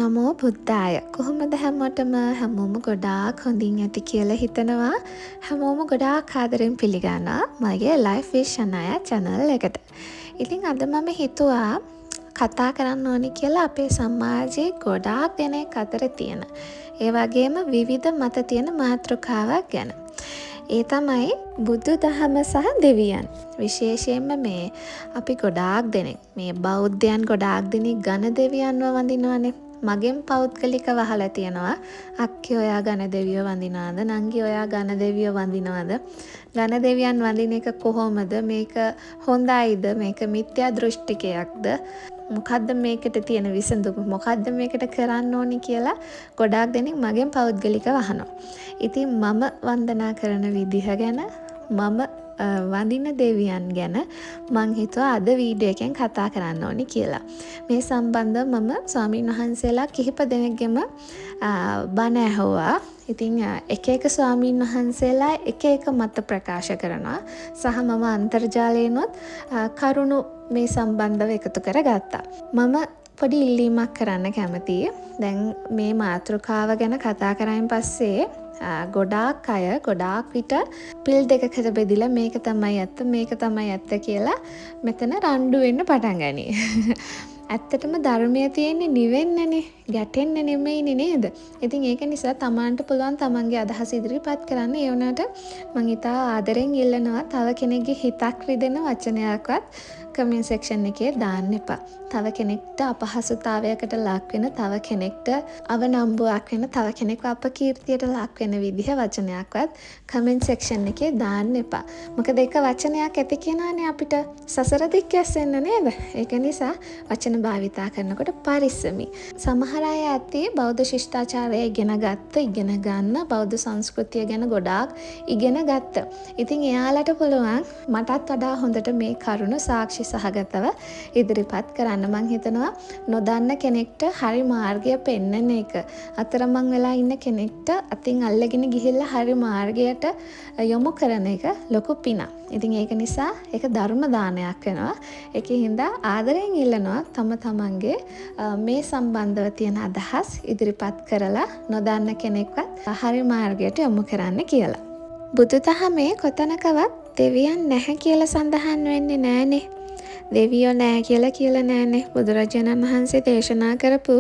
නමෝ බුද්ධාය. කොහොමද හැමෝම ගොඩාක් හොඳින් ඇති කියලා හිතනවා. හැමෝම ගොඩාක් ආදරෙන් පිළිගන්නවා මගේ Life with Shania channel එකට. ඉතින් අද මම හිතුවා කතා කරන්න ඕනි කියලා අපේ සමාජයේ ගොඩාක් දෙනෙක් අතර තියෙන. ඒ වගේම විවිධ මත තියෙන මාතෘකාවක් ගැන. ඒ තමයි බුදු දහම සහ දෙවියන්. විශේෂයෙන්ම මේ අපි ගොඩාක් දෙනෙක් මේ බෞද්ධයන් ගොඩාක් දෙනෙක් ඝන දෙවියන්ව වඳිනවනේ. මගෙන් පෞද්ගලිකව අහලා තියෙනවා අක්කේ ඔයා ඝන දෙවියෝ වඳිනවද? නංගි ඔයා ඝන දෙවියෝ වඳිනවද? ඝන දෙවියන් වඳින එක කොහොමද? මේක හොඳයිද? මේක මිත්‍යා දෘෂ්ටිකයක්ද? මොකද්ද මේකට තියෙන විසඳුම? මොකද්ද මේකට කරන්න ඕනි කියලා ගොඩාක් දෙනෙක් මගෙන් පෞද්ගලිකව අහනවා. ඉතින් මම වන්දනා කරන විදිහ ගැන මම වඳින දෙවියන් ගැන මං හිතුවා අද වීඩියෝ එකෙන් කතා කරන්න ඕනි කියලා. මේ සම්බන්ධව මම ස්වාමීන් වහන්සේලා කිහිප දෙනෙක්ගෙම බණ ඇහුවා. ඉතින් එක එක ස්වාමීන් වහන්සේලා එක එක මත ප්‍රකාශ කරනවා. සහ මම අන්තර්ජාලයෙන්වත් කරුණු මේ සම්බන්ධව එකතු කරගත්තා. මම පොඩි ඉල්ලීමක් කරන්න කැමතියි. දැන් මේ මාතෘකාව ගැන කතා කරායින් පස්සේ ගොඩාක් අය ගොඩාක් විට පිල් දෙකකට බෙදිලා මේක තමයි ඇත්ත මේක තමයි ඇත්ත කියලා මෙතන රණ්ඩු වෙන්න පටන් ගනී. ඇත්තටම ධර්මය තියෙන්නේ නිවෙන්නනේ, ගැටෙන්න නෙමෙයිනේ නේද? ඉතින් ඒක නිසා තමන්ට පුළුවන් තමන්ගේ අදහස් ඉදිරිපත් කරන්න. ඒ වුණාට මං ඉතා ආදරෙන් ඉල්ලනවා තව කෙනෙක්ගේ හිතක් රිදෙන වචනයක්වත් කමෙන්ට් සෙක්ෂන් එකේ දාන්න එපා. තව කෙනෙක්ට අපහසුතාවයකට ලක් වෙන, තව කෙනෙක්ට අවනම්බුවක් වෙන, තව කෙනෙක්ව අපකීර්තියට ලක් වෙන විදිහ වචනයක්වත් කමෙන්ට් සෙක්ෂන් එකේ දාන්න එපා. මොකද ඒක වචනයක් ඇති කෙනානේ අපිට සසර දික් යැසෙන්න නේද? ඒක නිසා වචන භාවිතා කරනකොට පරිස්සමි. සමහර අය ඇත්තේ බෞද්ධ ශිෂ්ටාචාරය ඉගෙන ගන්න බෞද්ධ සංස්කෘතිය ගැන ගොඩාක් ඉගෙන ගත්ත. ඉතින් එයාලට පුළුවන් මටත් වඩා හොඳට මේ කරුණු සාක්ෂි සහගතව ඉදිරිපත් කරන්න. මං හිතනවා නොදන්න කෙනෙක්ට හරි මාර්ගය පෙන්වන එක, අතරමං වෙලා ඉන්න කෙනෙක්ට අතින් අල්ලගෙන ගිහිල්ලා හරි මාර්ගයට යොමු කරන එක ලොකු පිනක්. ඉතින් ඒක නිසා ඒක ධර්ම දානයක් වෙනවා. ඒකේ හින්දා ආදරෙන් ඉල්ලනවා තමන්ගේ මේ සම්බන්ධව තියෙන අදහස් ඉදිරිපත් කරලා නොදන්න කෙනෙක්වත් හරි මාර්ගයට යොමු කරන්න කියලා. බුදුදහමේ කොතනකවත් දෙවියන් නැහැ කියලා සඳහන් වෙන්නේ නෑනේ. දෙවියෝ නෑ කියලා නෑනේ. බුදුරජාණන් වහන්සේ දේශනා කරපු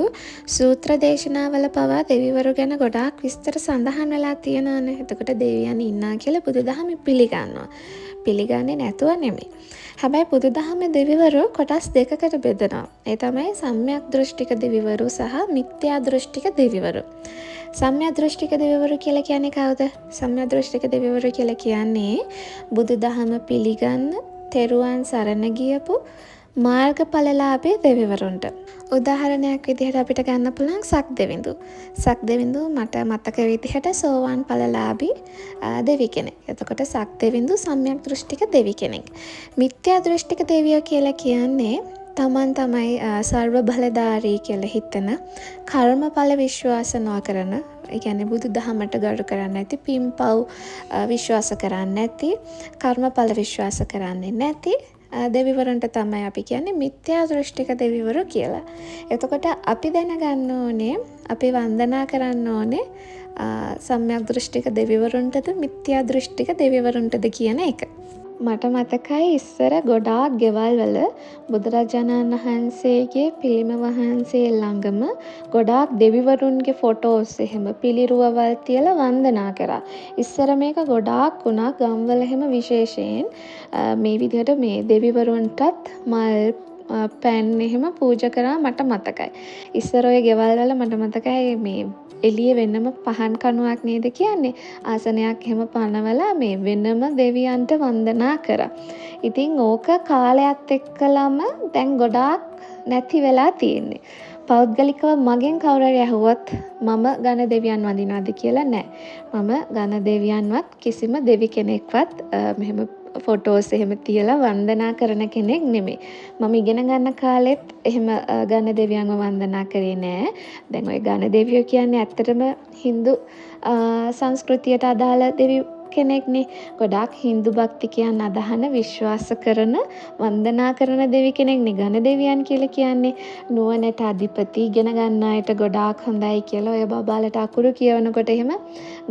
සූත්‍ර දේශනාවල පවා දෙවිවරු ගැන ගොඩාක් විස්තර සඳහන් වෙලා තියෙනවානේ. එතකොට දෙවියන් ඉන්නා කියලා බුදුදහම පිළිගන්නවා. පිළිගන්නේ නැතුව නෙමෙයි. හැබැයි බුදුදහමේ දෙවිවරු කොටස් දෙකකට බෙදනවා. ඒ තමයි සම්‍යක් දෘෂ්ටික දෙවිවරු සහ මිත්‍යා දෘෂ්ටික දෙවිවරු. සම්‍යක් දෘෂ්ටික දෙවිවරු කියලා කියන්නේ කවුද? සම්‍යක් දෘෂ්ටික දෙවිවරු කියලා කියන්නේ බුදුදහම පිළිගන්න තෙරුවන් සරණ ගියපු මාර්ගඵලලාභී දෙවිවරුන්ට. උදාහරණයක් විදිහට අපිට ගන්න පුළුවන් සක්දෙවිඳු. සක්දෙවිඳු මට මතක විදිහට සෝවාන් ඵලලාභී දෙවි කෙනෙක්. එතකොට සක්දෙවිඳු සම්‍යක් දෘෂ්ටික දෙවි කෙනෙක්. මිත්‍යා දෘෂ්ටික දෙවියෝ කියලා කියන්නේ තමන් තමයි සර්ව බලධාරී කියලා හිතන, කර්මඵල විශ්වාස නොකරන, ඒ කියන්නේ බුදුදහමට ගරු කරන්නේ නැති, පින්පව් විශ්වාස කරන්නේ නැති, කර්මඵල විශ්වාස කරන්නේ නැති දෙවිවරුන්ට තමයි අපි කියන්නේ මිත්‍යා දෘෂ්ටික දෙවිවරු කියලා. එතකොට අපි දැනගන්න ඕනේ, අපි වන්දනා කරන්න ඕනේ සම්‍යක් දෘෂ්ටික දෙවිවරුන්ටද මිත්‍යා දෘෂ්ටික දෙවිවරුන්ටද කියන එක. මට මතකයි ඉස්සර ගොඩාක් ගෙවල් වල බුදුරජාණන් වහන්සේගේ පිළිම වහන්සේ ළඟම ගොඩාක් දෙවිවරුන්ගේ ෆොටෝස් එහෙම පිළිරුවවල් තියලා වන්දනා කරා. ඉස්සර මේක ගොඩාක් වුණා ගම්වල එහෙම විශේෂයෙන් මේ විදිහට මේ දෙවිවරුන්ටත් මල් පැන් එහෙම පූජා කරා මට මතකයි. ඉස්සර ඔය ගෙවල් වල මට මතකයි මේ එළිය වෙනම පහන් කණුවක් නේද කියන්නේ, ආසනයක් එහෙම පනවලා මේ වෙනම දෙවියන්ට වන්දනා කරා. ඉතින් ඕක කාලයත් එක්කලම දැන් ගොඩාක් නැති වෙලා තියෙන්නේ. පෞද්ගලිකව මගෙන් කවුරු හරි ඇහුවොත් මම ඝන දෙවියන් වඳිනවද කියලා නෑ. මම ඝන දෙවියන්වත් කිසිම දෙවි කෙනෙක්වත් මෙහෙම ෆොටෝස් එහෙම තියලා වන්දනා කරන කෙනෙක් නෙමෙයි. මම ඉගෙන ගන්න කාලෙත් එහෙම ඝන දෙවියන්ව වන්දනා කරේ නෑ. දැන් ওই ඝන දෙවියෝ කියන්නේ ඇත්තටම Hindu සංස්කෘතියට අදාළ දෙවි කෙනෙක්නේ. ගොඩාක් හින්දු භක්තිකයන් අදහන විශ්වාස කරන වන්දනා කරන දෙවි කෙනෙක්නේ ඝන දෙවියන් කියලා කියන්නේ. නුවණට අධිපති ඉගෙන ගන්න අයට ගොඩාක් හොඳයි කියලා ඔය බබාලට අකුරු කියවනකොට එහෙම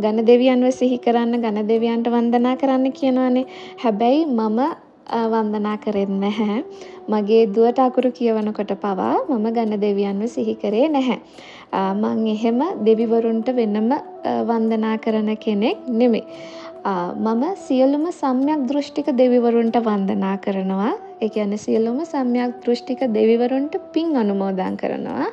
ඝන දෙවියන්ව සිහි කරන්න ඝන දෙවියන්ට වන්දනා කරන්න කියනවානේ. හැබැයි මම වන්දනා කරෙන්නේ නැහැ. මගේ දුවට අකුරු කියවනකොට පවා මම ඝන දෙවියන්ව සිහි කරේ නැහැ. මං එහෙම දෙවිවරුන්ට වෙනම වන්දනා කරන කෙනෙක් නෙමෙයි. මම සියලුම සම්‍යක් දෘෂ්ටික දෙවිවරුන්ට වන්දනා කරනවා. ඒ කියන්නේ සියලුම සම්‍යක් දෘෂ්ටික දෙවිවරුන්ට පින් අනුමෝදන් කරනවා.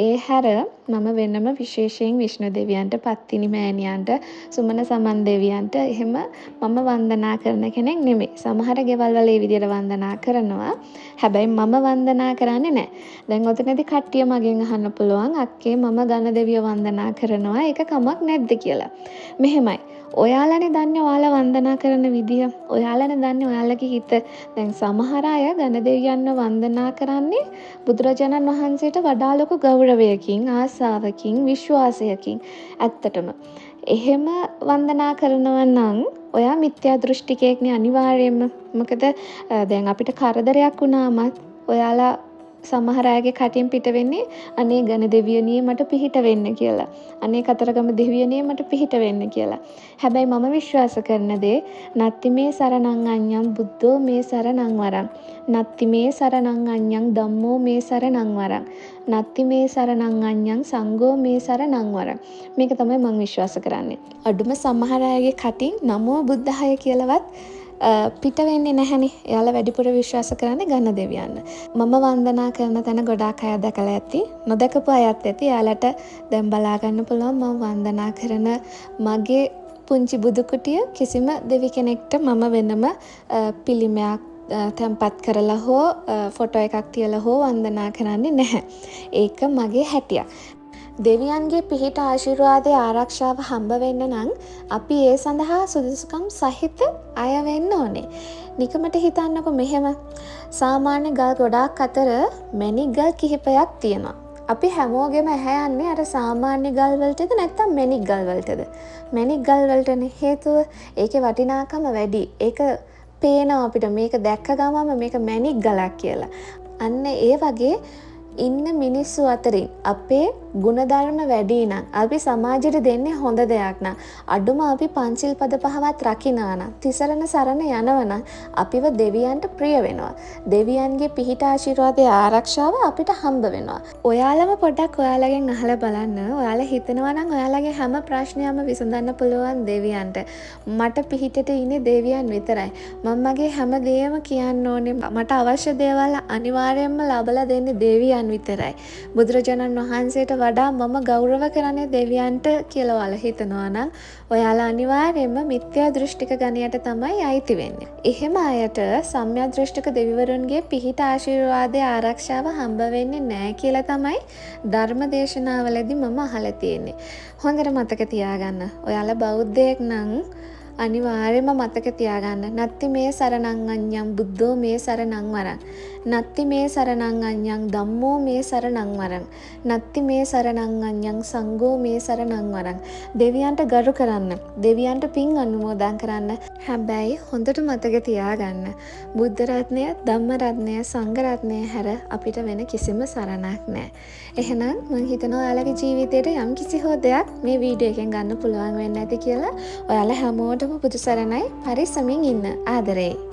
ඒ හැර මම වෙනම විශේෂයෙන් විෂ්ණු දෙවියන්ට, පත්තිනි මෑණියන්ට, සුමන සමන් දෙවියන්ට එහෙම මම වන්දනා කරන කෙනෙක් නෙමෙයි. සමහර ගෙවල් වල ඒ විදිහට වන්දනා කරනවා. හැබැයි මම වන්දනා කරන්නේ නැහැ. දැන් ඔතනදී කට්ටිය මගෙන් අහන්න පුළුවන් අක්කේ මම ඝන දෙවියෝ වන්දනා කරනවා ඒක කමක් නැද්ද කියලා. මෙහෙමයි. ඔයාලනේ දන්නේ ඔයාලා වන්දනා කරන විදිය. ඔයාලනේ දන්නේ ඔයාලගේ හිත. දැන් සමහර අය ඝන දෙවියන්ව වන්දනා කරන්නේ බුදුරජාණන් වහන්සේට වඩා ලොකු ගෞරවයකින්, ආසාවකින්, විශ්වාසයකින්. ඇත්තටම. එහෙම වන්දනා කරනවා නම් ඔයා මිත්‍යා දෘෂ්ටිකයෙක්නේ අනිවාර්යයෙන්ම. මොකද දැන් අපිට කරදරයක් වුණාමත් ඔයාලා සමහර අයගේ කටින් පිට වෙන්නේ අනේ ඝන දෙවියනිය මට පිහිට වෙන්න කියලා. අනේ කතරගම දෙවියනිය මට පිහිට වෙන්න කියලා. හැබැයි මම විශ්වාස කරන දේ නත්ති මේ සරණං අඤ්ඤං බුද්ධෝ මේ සරණං වරං. නත්ති මේ සරණං අඤ්ඤං ධම්මෝ මේ සරණං වරං. නත්ති මේ සරණං අඤ්ඤං සංඝෝ මේ සරණං වරං. මේක තමයි මම විශ්වාස කරන්නේ. අඩුම සමහර අයගේ කටින් නමෝ බුද්ධාය කියලාවත් පිට වෙන්නේ නැහැනේ. එයාලා වැඩිපුර විශ්වාස කරන්නේ ඝන දෙවියන්. මම වන්දනා කරන තැන ගොඩාක් අය දැකලා ඇති. නොදකපු අයත් ඇති. එයාලට දැන් බලා ගන්න පුළුවන් මම වන්දනා කරන මගේ පුංචි බුදු කුටිය කිසිම දෙවි කෙනෙක්ට මම වෙනම පිළිමයක් තැන්පත් කරලා හෝ ෆොටෝ එකක් තියලා හෝ වන්දනා කරන්නේ නැහැ. ඒක මගේ හැටියක්. දෙවියන්ගේ පිහිට ආශිර්වාදයේ ආරක්ෂාව හම්බ වෙන්න නම් අපි ඒ සඳහා සුදුසුකම් සහිත අය වෙන්න ඕනේ. නිකමට හිතන්නකො මෙහෙම සාමාන්‍ය ගල් ගොඩාක් අතර මැණික් ගල් කිහිපයක් තියෙනවා. අපි හැමෝගෙම ඇහැ යන්නේ අර සාමාන්‍ය ගල් වලටද නැත්නම් මැණික් ගල් වලටද? මැණික් ගල් වලටනේ. හේතුව ඒකේ වටිනාකම වැඩි. ඒක පේනවා අපිට මේක දැක්ක ගමම මේක මැණික් ගලක් කියලා. අන්න ඒ වගේ ඉන්න මිනිස්සු අතරින් අපේ ගුණධර්ම වැඩි නම් අපි සමාජයට දෙන්නේ හොඳ දෙයක් නම් අඩුම අපි පංචිල් පද පහවත් රකින්නවා නම් තිසරණ සරණ යනවා නම් අපිව දෙවියන්ට ප්‍රිය වෙනවා. දෙවියන්ගේ පිහිට ආශිර්වාදයේ ආරක්ෂාව අපිට හම්බ වෙනවා. ඔයාලම පොඩ්ඩක් ඔයාලගෙන් අහලා බලන්න. ඔයාලා හිතනවා නම් ඔයාලගේ හැම ප්‍රශ්නයක්ම විසඳන්න පුළුවන් දෙවියන්ට. මට පිහිටට ඉන්නේ දෙවියන් විතරයි. මම මගේ හැම දෙයක්ම කියන්න ඕනේ. මට අවශ්‍ය දේවල් අනිවාර්යයෙන්ම ලබලා දෙන්නේ දෙවියන් විතරයි. බුදුරජාණන් වහන්සේට වඩා මම ගෞරව කරන්නේ දෙවියන්ට කියලා ඔයාලා හිතනවා නම් ඔයාලා අනිවාර්යයෙන්ම මිත්‍යා දෘෂ්ටික ගණයට තමයි අයිති වෙන්නේ. එහෙම අයට සම්‍යක් දෘෂ්ටික දෙවිවරුන්ගේ පිහිට ආශිර්වාදයේ ආරක්ෂාව හම්බ වෙන්නේ නැහැ කියලා තමයි ධර්ම දේශනාවලදී මම අහලා තියෙන්නේ. හොඳට මතක තියාගන්න. ඔයාලා බෞද්ධයෙක් නම් අනිවාර්යයෙන්ම මතක තියාගන්න. නත්ති මේ සරණං අඤ්ඤං බුද්ධෝ මේ සරණං වරං. නත්ති මේ සරණං අඤ්ඤං ධම්මෝ මේ සරණං වරං. නත්ති මේ සරණං අඤ්ඤං සංඝෝ මේ සරණං වරං. දෙවියන්ට ගරු කරන්න. දෙවියන්ට පින් අනුමෝදන් කරන්න. හැබැයි හොඳට මතක තියාගන්න. බුද්ධ රත්නය, ධම්ම රත්නය, සංඝ රත්නය හැර අපිට වෙන කිසිම සරණක් නැහැ. එහෙනම් මම හිතනවා ඔයාලගේ ජීවිතේට යම් කිසි හෝ දෙයක් මේ වීඩියෝ එකෙන් ගන්න පුළුවන් වෙන්න ඇති කියලා. ඔයාලා හැමෝටම පුදු සරණයි. පරිස්සමින් ඉන්න. ආදරේ.